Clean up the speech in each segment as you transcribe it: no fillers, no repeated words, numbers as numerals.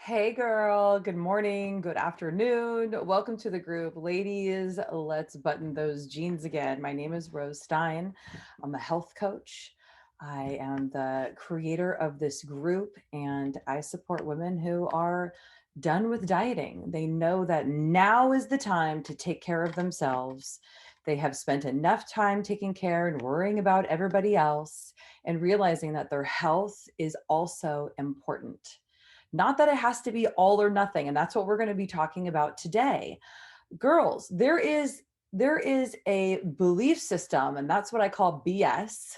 Hey girl, good morning, good afternoon. Welcome to the group. Ladies, let's button those jeans again. My name is Rose Stein. I'm a health coach. I am the creator of this group and I support women who are done with dieting. They know that now is the time to take care of themselves. They have spent enough time taking care and worrying about everybody else and realizing that their health is also important. Not that it has to be all or nothing. And that's what we're going to be talking about today. Girls, there is a belief system, and that's what I call BS,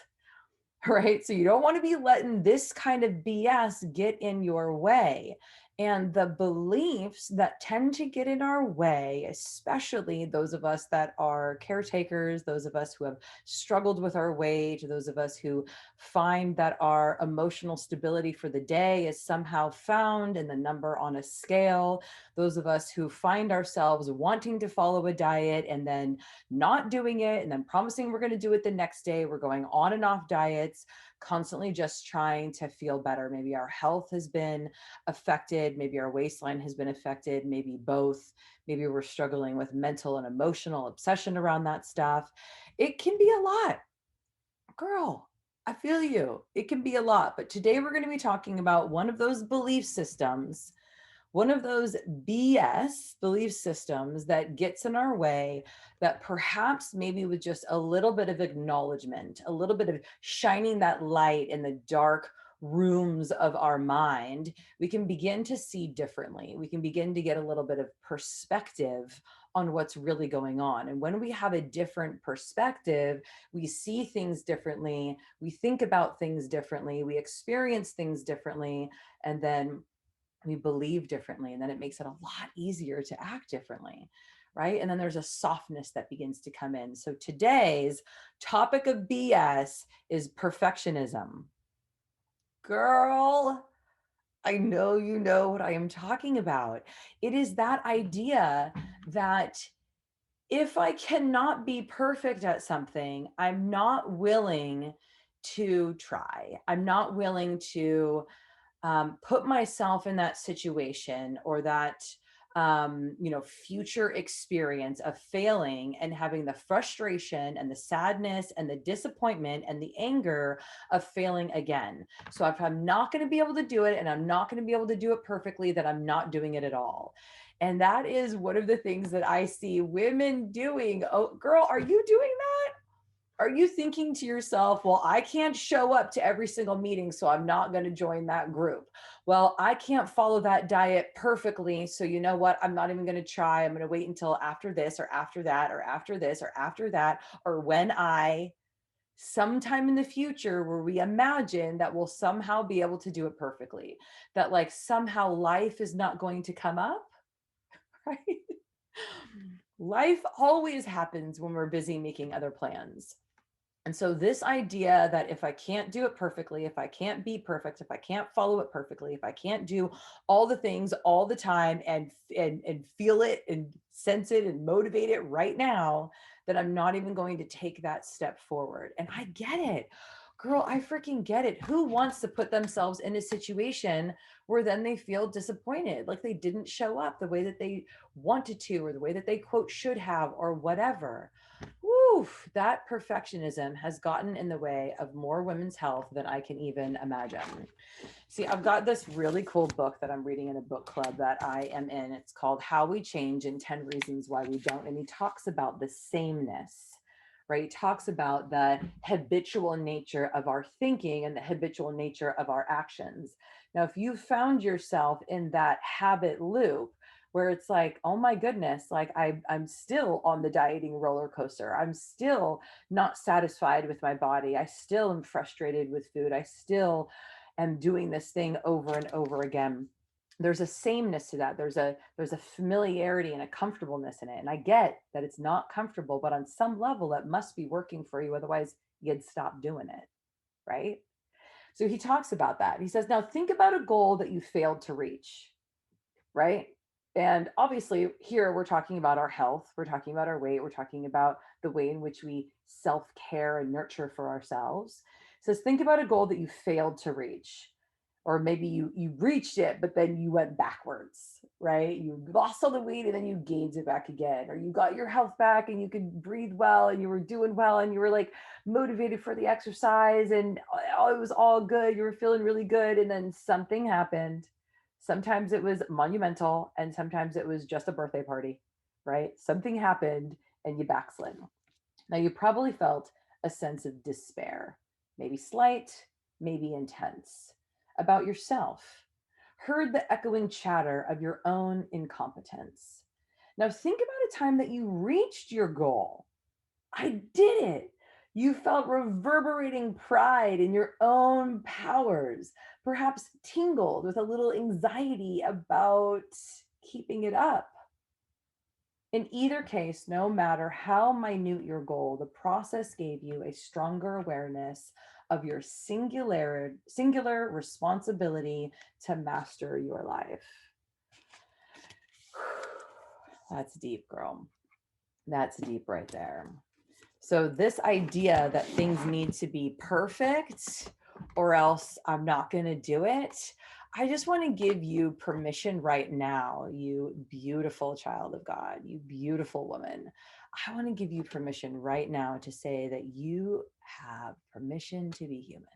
right? So you don't want to be letting this kind of BS get in your way. And the beliefs that tend to get in our way, especially those of us that are caretakers, those of us who have struggled with our weight, those of us who find that our emotional stability for the day is somehow found in the number on a scale, those of us who find ourselves wanting to follow a diet and then not doing it and then promising we're going to do it the next day. We're going on and off diets, constantly just trying to feel better. Maybe our health has been affected. Maybe our waistline has been affected. Maybe both. Maybe we're struggling with mental and emotional obsession around that stuff. It can be a lot. Girl, I feel you. It can be a lot. But today we're going to be talking about one of those belief systems, one of those BS belief systems that gets in our way, that perhaps maybe with just a little bit of acknowledgement, a little bit of shining that light in the dark rooms of our mind, we can begin to see differently. We can begin to get a little bit of perspective on what's really going on. And when we have a different perspective, we see things differently, we think about things differently, we experience things differently, and then we believe differently, and then it makes it a lot easier to act differently, right? And then there's a softness that begins to come in. So today's topic of BS is perfectionism. Girl, I know you know what I am talking about. It is that idea that if I cannot be perfect at something, I'm not willing to try. I'm not willing to put myself in that situation or that future experience of failing and having the frustration and the sadness and the disappointment and the anger of failing again. So if I'm not going to be able to do it and I'm not going to be able to do it perfectly, then I'm not doing it at all. And that is one of the things that I see women doing. Oh, girl, are you doing that? Are you thinking to yourself, well, I can't show up to every single meeting, so I'm not going to join that group? Well, I can't follow that diet perfectly, so you know what? I'm not even going to try. I'm going to wait until after this or after that or after this or after that, or when I sometime in the future where we imagine that we'll somehow be able to do it perfectly, that like somehow life is not going to come up, right? Life always happens when we're busy making other plans. And so this idea that if I can't do it perfectly, if I can't be perfect, if I can't follow it perfectly, if I can't do all the things all the time and feel it and sense it and motivate it right now, that I'm not even going to take that step forward. And I get it. Girl, I freaking get it. Who wants to put themselves in a situation where then they feel disappointed, like they didn't show up the way that they wanted to, or the way that they quote should have, or whatever? Woo, that perfectionism has gotten in the way of more women's health than I can even imagine. See, I've got this really cool book that I'm reading in a book club that I am in. It's called How We Change and 10 Reasons Why We Don't. And he talks about the sameness, right? He talks about the habitual nature of our thinking and the habitual nature of our actions. Now, if you found yourself in that habit loop, where it's like, oh my goodness, like I'm still on the dieting roller coaster. I'm still not satisfied with my body. I still am frustrated with food. I still am doing this thing over and over again. There's a sameness to that. There's a familiarity and a comfortableness in it. And I get that it's not comfortable, but on some level it must be working for you. Otherwise, you'd stop doing it, right? So he talks about that. He says, now think about a goal that you failed to reach, right? And obviously, here we're talking about our health, we're talking about our weight, we're talking about the way in which we self care and nurture for ourselves. It says, think about a goal that you failed to reach, or maybe you reached it, but then you went backwards, right? You lost all the weight and then you gained it back again, or you got your health back and you could breathe well and you were doing well and you were like motivated for the exercise and it was all good. You were feeling really good, and then something happened. Sometimes it was monumental, and sometimes it was just a birthday party, right? Something happened and you backslid. Now, you probably felt a sense of despair, maybe slight, maybe intense, about yourself, heard the echoing chatter of your own incompetence. Now, think about a time that you reached your goal. I did it. You felt reverberating pride in your own powers, perhaps tingled with a little anxiety about keeping it up. In either case, no matter how minute your goal, the process gave you a stronger awareness of your singular responsibility to master your life. That's deep, girl. That's deep right there. So, this idea that things need to be perfect or else I'm not going to do it, I just want to give you permission right now, you beautiful child of God, you beautiful woman. I want to give you permission right now to say that you have permission to be human,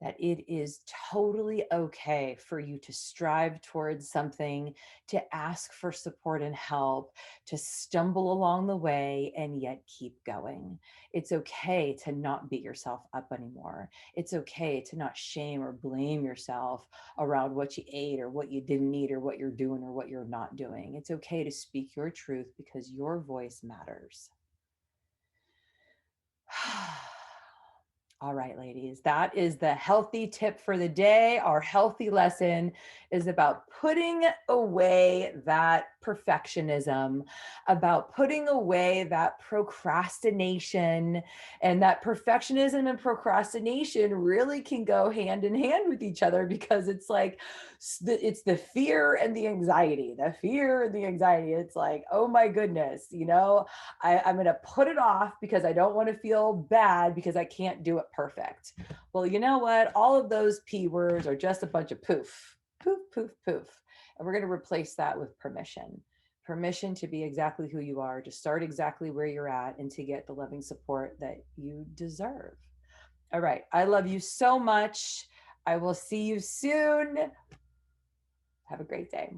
that it is totally okay for you to strive towards something, to ask for support and help, to stumble along the way and yet keep going. It's okay to not beat yourself up anymore. It's okay to not shame or blame yourself around what you ate or what you didn't eat or what you're doing or what you're not doing. It's okay to speak your truth because your voice matters. All right, ladies, that is the healthy tip for the day. Our healthy lesson is about putting away that perfectionism, about putting away that procrastination. And that perfectionism and procrastination really can go hand in hand with each other, because it's like, it's the fear and the anxiety, the fear and the anxiety. It's like, oh my goodness, I'm going to put it off because I don't want to feel bad because I can't do it perfect. Well, you know what? All of those P words are just a bunch of poof, poof, poof, poof. And we're going to replace that with permission. Permission to be exactly who you are, to start exactly where you're at, and to get the loving support that you deserve. All right. I love you so much. I will see you soon. Have a great day.